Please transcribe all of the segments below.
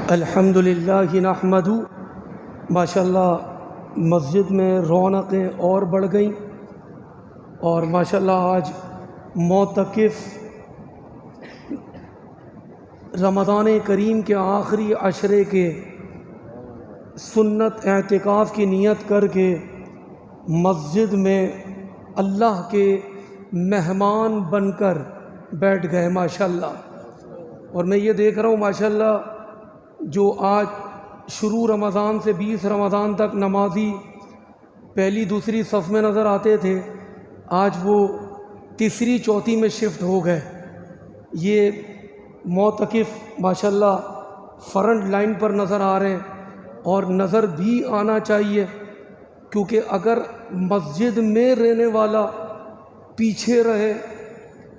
الحمدللہ نحمدہ۔ ماشاءاللہ مسجد میں رونقیں اور بڑھ گئیں، اور ماشاءاللہ آج معتکف رمضان کریم کے آخری عشرے کے سنت اعتکاف کی نیت کر کے مسجد میں اللہ کے مہمان بن کر بیٹھ گئے ماشاءاللہ۔ اور میں یہ دیکھ رہا ہوں ماشاءاللہ جو آج شروع رمضان سے 20 رمضان تک نمازی پہلی دوسری صف میں نظر آتے تھے، آج وہ تیسری چوتھی میں شفٹ ہو گئے۔ یہ معتکف ماشاءاللہ فرنٹ لائن پر نظر آ رہے ہیں، اور نظر بھی آنا چاہیے، کیونکہ اگر مسجد میں رہنے والا پیچھے رہے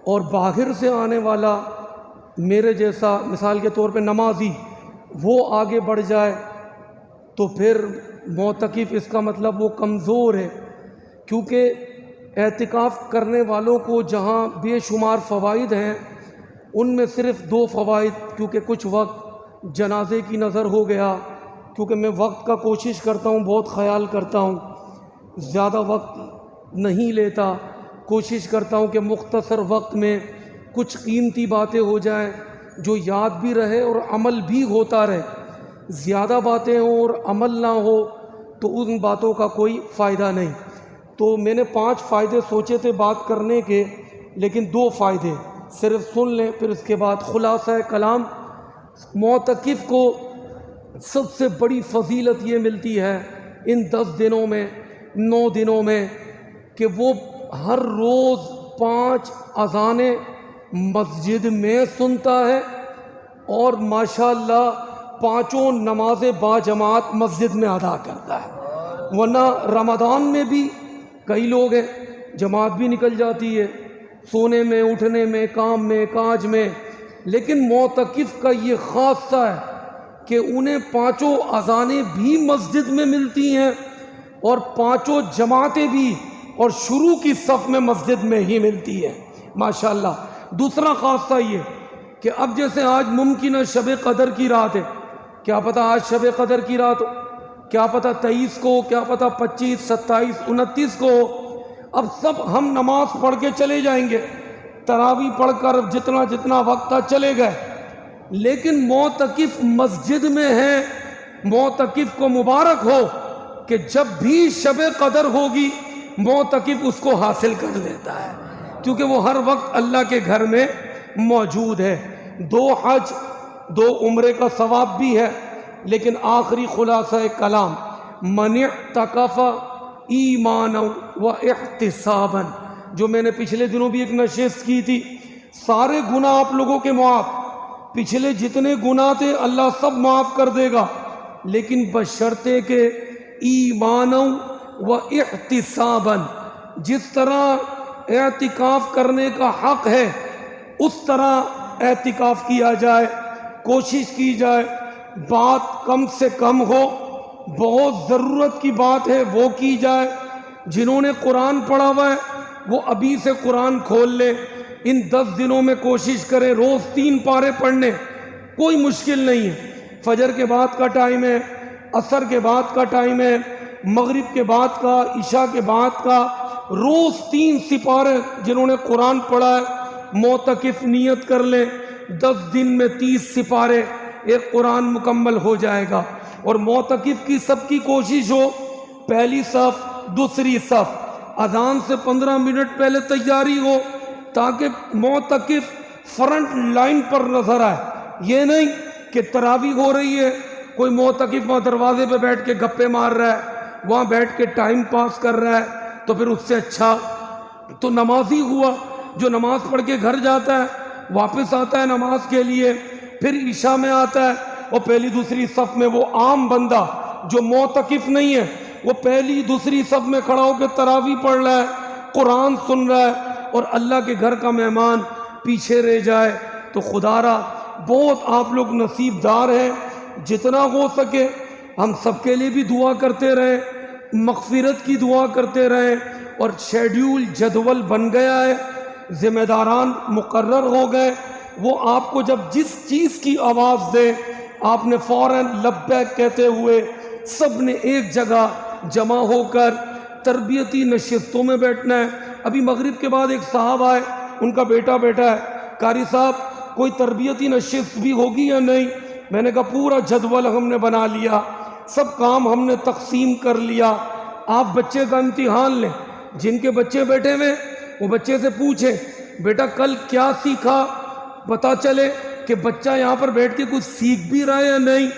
اور باہر سے آنے والا میرے جیسا مثال کے طور پہ نمازی وہ آگے بڑھ جائے تو پھر معتکف اس کا مطلب وہ کمزور ہے، کیونکہ اعتکاف کرنے والوں کو جہاں بے شمار فوائد ہیں ان میں صرف 2 فوائد، کیونکہ کچھ وقت جنازے کی نظر ہو گیا، کیونکہ میں وقت کا کوشش کرتا ہوں، بہت خیال کرتا ہوں، زیادہ وقت نہیں لیتا، کوشش کرتا ہوں کہ مختصر وقت میں کچھ قیمتی باتیں ہو جائیں جو یاد بھی رہے اور عمل بھی ہوتا رہے۔ زیادہ باتیں ہوں اور عمل نہ ہو تو ان باتوں کا کوئی فائدہ نہیں۔ تو میں نے 5 فائدے سوچے تھے بات کرنے کے، لیکن 2 فائدے صرف سن لیں، پھر اس کے بعد خلاصہ کلام۔ معتکف کو سب سے بڑی فضیلت یہ ملتی ہے ان 10 دنوں میں 9 دنوں میں کہ وہ ہر روز 5 اذانیں مسجد میں سنتا ہے، اور ماشاءاللہ 5 نمازیں باجماعت مسجد میں ادا کرتا ہے۔ ورنہ رمضان میں بھی کئی لوگ ہیں جماعت بھی نکل جاتی ہے سونے میں، اٹھنے میں، کام میں، کاج میں، لیکن معتکف کا یہ خاصہ ہے کہ انہیں 5 اذانیں بھی مسجد میں ملتی ہیں، اور 5 جماعتیں بھی اور شروع کی صف میں مسجد میں ہی ملتی ہے ماشاءاللہ۔ دوسرا خاصہ یہ کہ اب جیسے آج ممکن ہے شب قدر کی رات ہے، کیا پتہ آج شب قدر کی رات ہو، کیا پتہ 23 کو، کیا پتہ 25، 27، 29 کو ہو۔ اب سب ہم نماز پڑھ کے چلے جائیں گے، تراویح پڑھ کر جتنا وقت تھا چلے گئے، لیکن معتکف مسجد میں ہے۔ معتکف کو مبارک ہو کہ جب بھی شب قدر ہوگی معتکف اس کو حاصل کر لیتا ہے، کیونکہ وہ ہر وقت اللہ کے گھر میں موجود ہے۔ 2 حج 2 عمرے کا ثواب بھی ہے، لیکن آخری خلاصہ کلام، من اعتکف ایمانا و احتسابا، جو میں نے پچھلے دنوں بھی ایک نشست کی تھی، سارے گناہ آپ لوگوں کے معاف، پچھلے جتنے گناہ تھے اللہ سب معاف کر دے گا، لیکن بشرطے کہ ایمانا و احتسابا، جس طرح اعتکاف کرنے کا حق ہے اس طرح اعتکاف کیا جائے، کوشش کی جائے، بات کم سے کم ہو، بہت ضرورت کی بات ہے وہ کی جائے۔ جنہوں نے قرآن پڑھا ہوا ہے وہ ابھی سے قرآن کھول لے، ان 10 دنوں میں کوشش کریں روز 3 پارے پڑھنے، کوئی مشکل نہیں ہے۔ فجر کے بعد کا ٹائم ہے، عصر کے بعد کا ٹائم ہے، مغرب کے بعد کا، عشاء کے بعد کا، روز 3 سپارے جنہوں نے قرآن پڑھا ہے معتکف نیت کر لیں، 10 دن میں 30 سپارے ایک قرآن مکمل ہو جائے گا۔ اور معتکف کی سب کی کوشش ہو پہلی صف دوسری صف، اذان سے 15 منٹ پہلے تیاری ہو تاکہ معتکف فرنٹ لائن پر نظر آئے۔ یہ نہیں کہ تراویح ہو رہی ہے کوئی معتکف وہاں دروازے پہ بیٹھ کے گپے مار رہا ہے، وہاں بیٹھ کے ٹائم پاس کر رہا ہے، تو پھر اس سے اچھا تو نمازی ہوا جو نماز پڑھ کے گھر جاتا ہے، واپس آتا ہے نماز کے لیے، پھر عشاء میں آتا ہے اور پہلی دوسری صف میں وہ عام بندہ جو معتکف نہیں ہے وہ پہلی دوسری صف میں کھڑا ہو کے تراویح پڑھ رہا ہے، قرآن سن رہا ہے، اور اللہ کے گھر کا مہمان پیچھے رہ جائے تو خدا را بہت آپ لوگ نصیب دار ہیں۔ جتنا ہو سکے ہم سب کے لیے بھی دعا کرتے رہیں، مغفرت کی دعا کرتے رہیں، اور شیڈیول جدول بن گیا ہے، ذمہ داران مقرر ہو گئے، وہ آپ کو جب جس چیز کی آواز دے آپ نے فوراً لبیک کہتے ہوئے سب نے ایک جگہ جمع ہو کر تربیتی نشستوں میں بیٹھنا ہے۔ ابھی مغرب کے بعد ایک صاحب آئے، ان کا بیٹا بیٹا ہے، قاری صاحب کوئی تربیتی نشست بھی ہوگی یا نہیں؟ میں نے کہا پورا جدول ہم نے بنا لیا، سب کام ہم نے تقسیم کر لیا، آپ بچے کا امتحان لیں، جن کے بچے بیٹھے ہوئے وہ بچے سے پوچھیں بیٹا کل کیا سیکھا، پتہ چلے کہ بچہ یہاں پر بیٹھ کے کچھ سیکھ بھی رہا ہے یا نہیں۔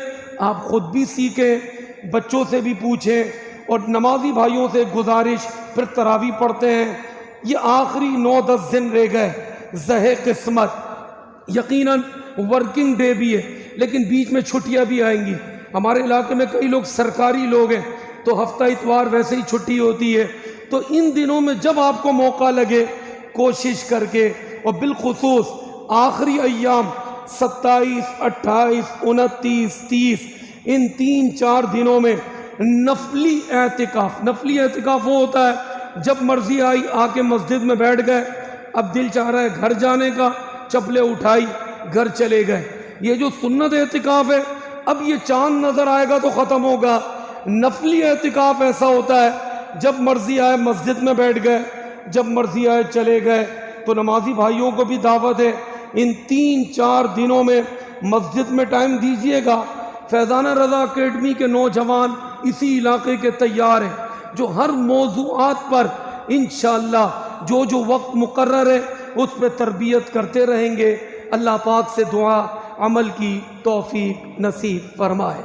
آپ خود بھی سیکھیں، بچوں سے بھی پوچھیں، اور نمازی بھائیوں سے گزارش، پھر تراویح پڑھتے ہیں۔ یہ آخری 9-10 دن رہ گئے، زہ قسمت، یقیناً ورکنگ ڈے بھی ہے لیکن بیچ میں چھٹیاں بھی آئیں گی۔ ہمارے علاقے میں کئی لوگ سرکاری لوگ ہیں تو ہفتہ اتوار ویسے ہی چھٹی ہوتی ہے، تو ان دنوں میں جب آپ کو موقع لگے کوشش کر کے، اور بالخصوص آخری ایام 27، 28، 29، 30، ان 3-4 دنوں میں نفلی اعتکاف وہ ہوتا ہے جب مرضی آئی آ کے مسجد میں بیٹھ گئے، اب دل چاہ رہا ہے گھر جانے کا، چپلیں اٹھائی گھر چلے گئے۔ یہ جو سنت اعتکاف ہے اب یہ چاند نظر آئے گا تو ختم ہوگا۔ نفلی اعتکاف ایسا ہوتا ہے جب مرضی آئے مسجد میں بیٹھ گئے، جب مرضی آئے چلے گئے۔ تو نمازی بھائیوں کو بھی دعوت ہے ان 3-4 دنوں میں مسجد میں ٹائم دیجئے گا۔ فیضانہ رضا اکیڈمی کے نوجوان اسی علاقے کے تیار ہیں جو ہر موضوعات پر انشاءاللہ جو وقت مقرر ہے اس پہ تربیت کرتے رہیں گے۔ اللہ پاک سے دعا عمل کی توفیق نصیب فرمائے۔